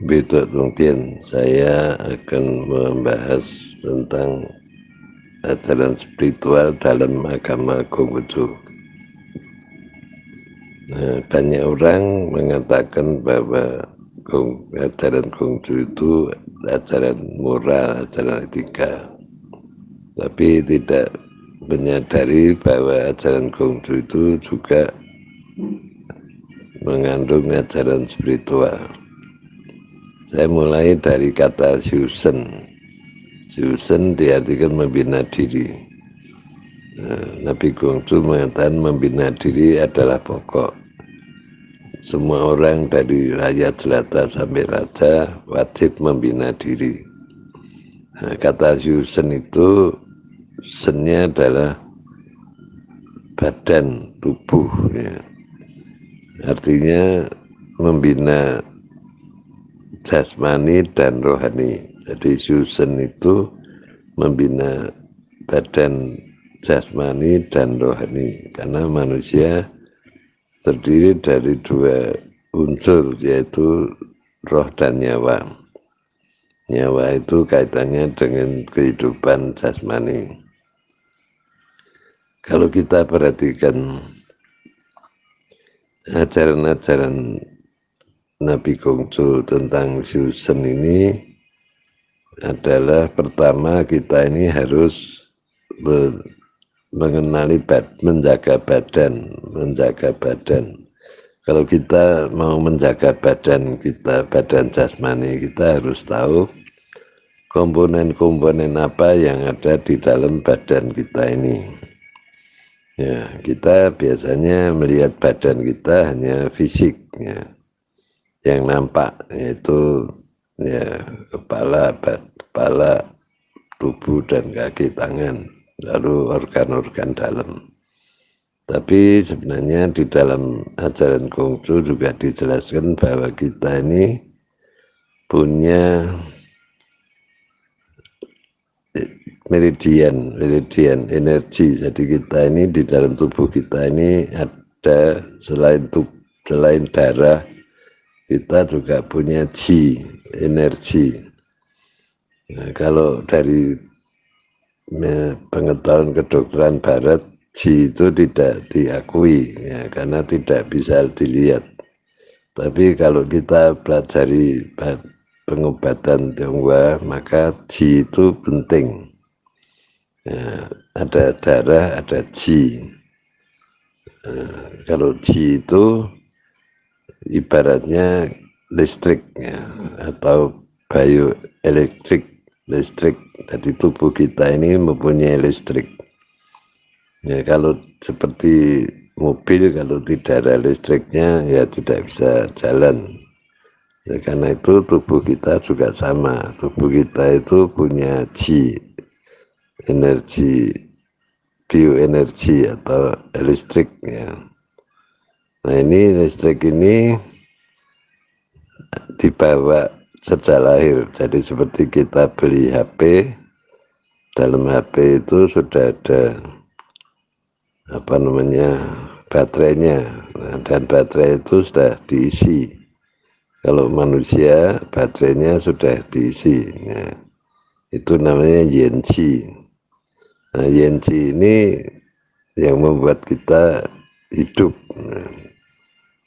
Betul Tien, saya akan membahas tentang ajaran spiritual dalam agama Konghucu. Banyak orang mengatakan bahwa ajaran Konghucu itu ajaran moral, ajaran etika, tapi tidak menyadari bahwa ajaran Konghucu itu juga mengandung ajaran spiritual. Saya mulai dari kata Shusen. Shusen diartikan membina diri. Nabi Konghucu mengatakan membina diri adalah pokok. Semua orang dari rakyat jelata sampai raja wajib membina diri. Kata Shusen itu sennya adalah badan, tubuh. Ya. Artinya membina jasmani dan rohani. Jadi Shusen itu membina badan, jasmani dan rohani, karena manusia terdiri dari dua unsur, yaitu roh dan nyawa. Nyawa itu kaitannya dengan kehidupan jasmani. Kalau kita perhatikan ajaran-ajaran Nabi Konghucu tentang Shusen ini adalah, pertama kita ini harus mengenali menjaga badan. Kalau kita mau menjaga badan kita, badan jasmani, kita harus tahu komponen-komponen apa yang ada di dalam badan kita ini. Ya, kita biasanya melihat badan kita hanya fisik, ya, yang nampak, yaitu ya kepala, tubuh dan kaki, tangan, lalu organ-organ dalam. Tapi sebenarnya di dalam ajaran Konghucu juga dijelaskan bahwa kita ini punya meridian energi. Jadi kita ini di dalam tubuh kita ini ada selain darah, kita juga punya chi, energi. Nah, kalau dari pengetahuan kedokteran barat, chi itu tidak diakui, ya, karena tidak bisa dilihat. Tapi kalau kita pelajari pengobatan Tionghoa, maka chi itu penting. Ya, ada darah, ada chi. Kalau chi itu ibaratnya listrik, ya, atau bioelektrik, listrik. Jadi tubuh kita ini mempunyai listrik. Ya, kalau seperti mobil, kalau tidak ada listriknya ya tidak bisa jalan. Ya, karena itu tubuh kita juga sama. Tubuh kita itu punya chi, energi, bioenergi atau listrik, ya. Nah, ini listrik ini dibawa sejak lahir. Jadi seperti kita beli HP, dalam HP itu sudah ada baterainya. Nah, dan baterai itu sudah diisi. Kalau manusia baterainya sudah diisi, ya. Itu namanya Yenchi. Nah, Yenchi ini yang membuat kita hidup, nah,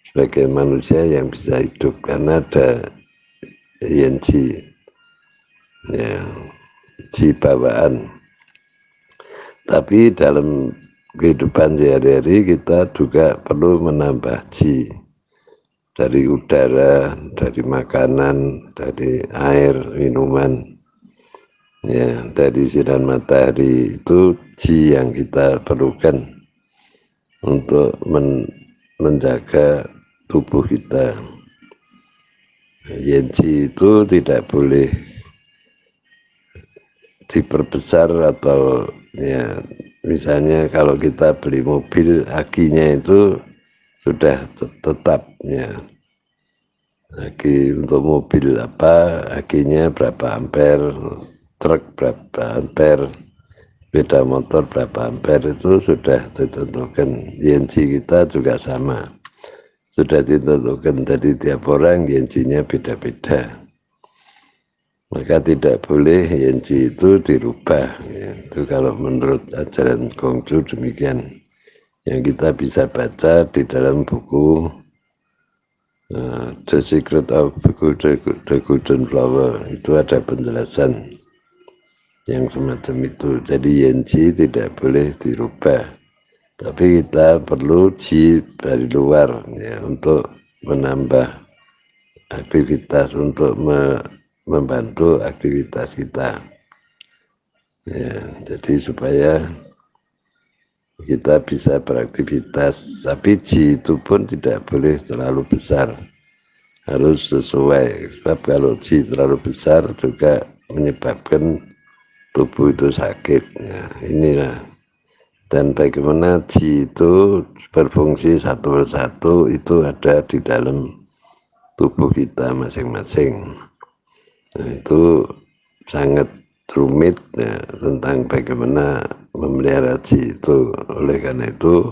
sebagai manusia yang bisa hidup karena ada Yenchi, ya, chi bawaan. Tapi dalam kehidupan sehari-hari kita juga perlu menambah chi dari udara, dari makanan, dari air, minuman, ya, dari sinar matahari. Itu chi yang kita perlukan untuk menjaga tubuh kita. Yenchi itu tidak boleh diperbesar, atau ya misalnya kalau kita beli mobil, akinya itu sudah tetap, ya. Aki untuk mobil apa, akinya berapa ampere, truk berapa ampere, sepeda motor berapa ampere, itu sudah ditentukan. Yenchi kita juga sama, sudah ditentukan. Jadi tiap orang yenchinya beda-beda. maka tidak boleh Yenji itu dirubah ya. Itu kalau menurut ajaran Konghucu demikian yang kita bisa baca di dalam buku The Secret of the Golden Flower. Itu ada penjelasan yang semacam itu. Jadi Yenji tidak boleh dirubah, tapi kita perlu Ji dari luar ya, untuk menambah aktivitas, untuk membantu aktivitas kita ya. Jadi supaya kita bisa beraktivitas, tapi Ji itu pun tidak boleh terlalu besar, harus sesuai, sebab kalau Ji terlalu besar juga menyebabkan tubuh itu sakit. Nah inilah, dan bagaimana Ji itu berfungsi satu persatu itu ada di dalam tubuh kita masing-masing. Nah itu sangat rumit ya, tentang bagaimana memelihara Ji itu. Oleh karena itu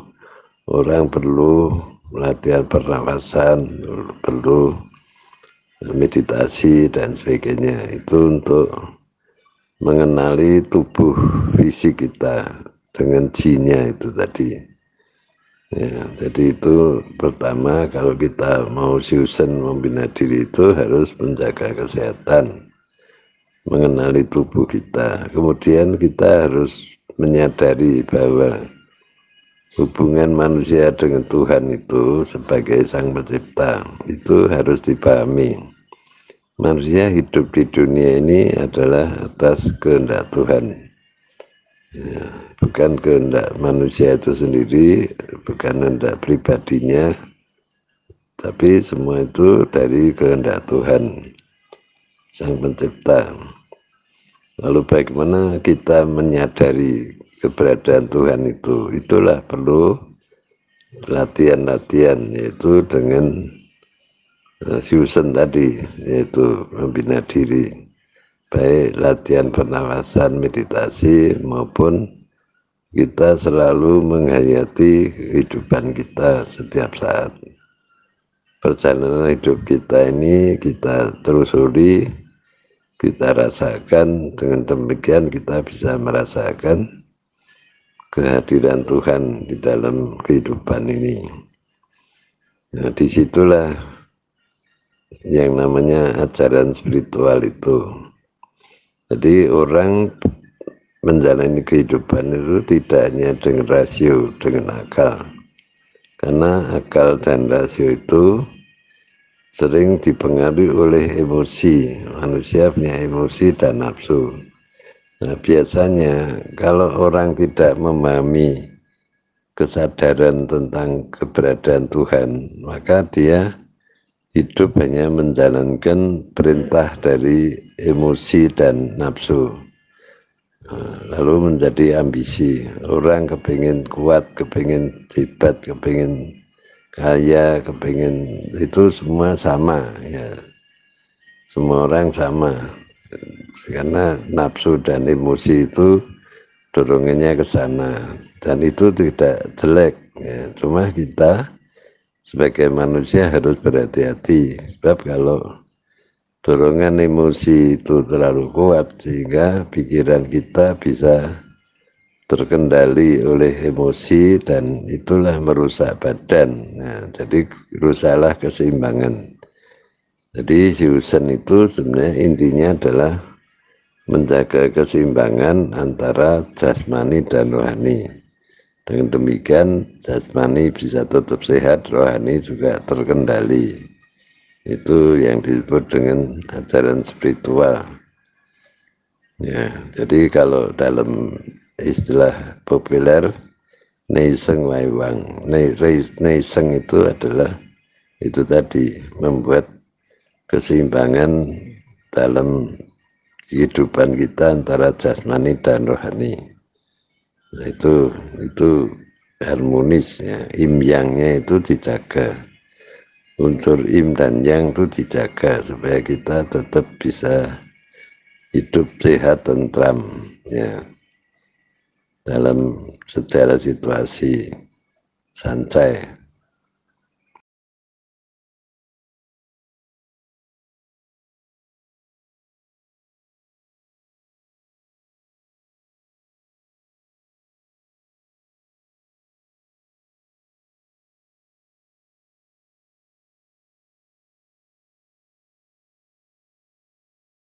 orang perlu latihan pernafasan, perlu meditasi dan sebagainya, itu untuk mengenali tubuh fisik kita dengan Ji-nya itu tadi ya. Jadi itu pertama, kalau kita mau Shusen membina diri itu harus menjaga kesehatan, mengenali tubuh kita. Kemudian kita harus menyadari bahwa hubungan manusia dengan Tuhan itu sebagai Sang Pencipta itu harus dipahami. Manusia hidup di dunia ini adalah atas kehendak Tuhan ya, bukan kehendak manusia itu sendiri, bukan kehendak pribadinya, tapi semua itu dari kehendak Tuhan Sang Pencipta. Lalu bagaimana kita menyadari keberadaan Tuhan itu? Itulah perlu latihan-latihan, yaitu dengan Shusen tadi, yaitu membina diri, baik latihan pernafasan, meditasi, maupun kita selalu menghayati kehidupan kita setiap saat. Perjalanan hidup kita ini kita telusuri, kita rasakan. Dengan demikian kita bisa merasakan kehadiran Tuhan di dalam kehidupan ini. Nah, disitulah yang namanya ajaran spiritual itu. Jadi orang menjalani kehidupan itu tidak hanya dengan rasio, dengan akal, karena akal dan rasio itu sering dipengaruhi oleh emosi. Manusia punya emosi dan nafsu. Nah biasanya kalau orang tidak memahami kesadaran tentang keberadaan Tuhan, maka dia hidup hanya menjalankan perintah dari emosi dan nafsu, lalu menjadi ambisi. Orang kepingin kuat, kepingin hebat, kepingin kaya, kepingin, itu semua sama ya, semua orang sama, karena nafsu dan emosi itu dorongannya ke sana, dan itu tidak jelek ya. Cuma kita sebagai manusia harus berhati-hati, sebab kalau dorongan emosi itu terlalu kuat sehingga pikiran kita bisa terkendali oleh emosi, dan itulah merusak badan. Nah, jadi rusaklah keseimbangan. Jadi Shusen itu sebenarnya intinya adalah menjaga keseimbangan antara jasmani dan rohani. Dengan demikian jasmani bisa tetap sehat, rohani juga terkendali. Itu yang disebut dengan ajaran spiritual ya. Jadi kalau dalam istilah populer Neiseng Waiwang, Neiseng itu adalah itu tadi, membuat keseimbangan dalam kehidupan kita antara jasmani dan rohani. Nah, itu harmonis ya, im yangnya itu dijaga, unsur im dan yang itu dijaga supaya kita tetap bisa hidup sehat tentram ya, dalam segala situasi santai.